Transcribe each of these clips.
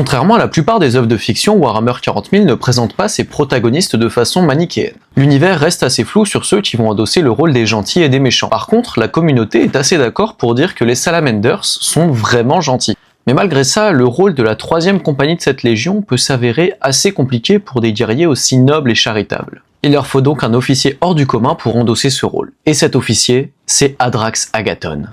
Contrairement à la plupart des œuvres de fiction, Warhammer 40 000 ne présente pas ses protagonistes de façon manichéenne. L'univers reste assez flou sur ceux qui vont endosser le rôle des gentils et des méchants. Par contre, la communauté est assez d'accord pour dire que les Salamanders sont vraiment gentils. Mais malgré ça, le rôle de la 3e compagnie de cette légion peut s'avérer assez compliqué pour des guerriers aussi nobles et charitables. Il leur faut donc un officier hors du commun pour endosser ce rôle. Et cet officier, c'est Hadrax Agathon.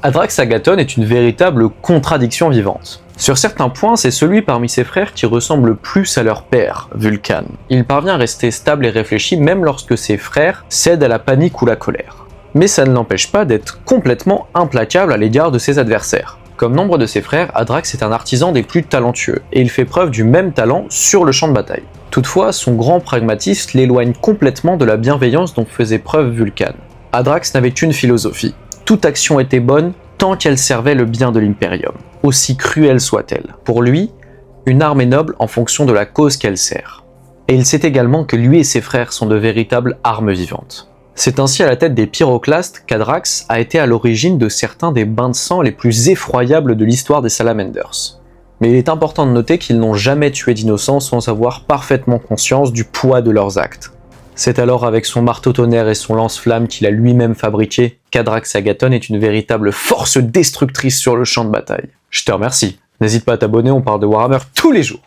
Hadrax Agathon est une véritable contradiction vivante. Sur certains points, c'est celui parmi ses frères qui ressemble le plus à leur père, Vulcan. Il parvient à rester stable et réfléchi même lorsque ses frères cèdent à la panique ou la colère. Mais ça ne l'empêche pas d'être complètement implacable à l'égard de ses adversaires. Comme nombre de ses frères, Hadrax est un artisan des plus talentueux, et il fait preuve du même talent sur le champ de bataille. Toutefois, son grand pragmatisme l'éloigne complètement de la bienveillance dont faisait preuve Vulcan. Hadrax n'avait qu'une philosophie. Toute action était bonne tant qu'elle servait le bien de l'Imperium, aussi cruelle soit-elle. Pour lui, une arme est noble en fonction de la cause qu'elle sert. Et il sait également que lui et ses frères sont de véritables armes vivantes. C'est ainsi à la tête des pyroclastes qu'Hadrax a été à l'origine de certains des bains de sang les plus effroyables de l'histoire des Salamanders. Mais il est important de noter qu'ils n'ont jamais tué d'innocents sans avoir parfaitement conscience du poids de leurs actes. C'est alors avec son marteau tonnerre et son lance-flamme qu'il a lui-même fabriqué qu'Hadrax Agathon est une véritable force destructrice sur le champ de bataille. Je te remercie. N'hésite pas à t'abonner, on parle de Warhammer tous les jours.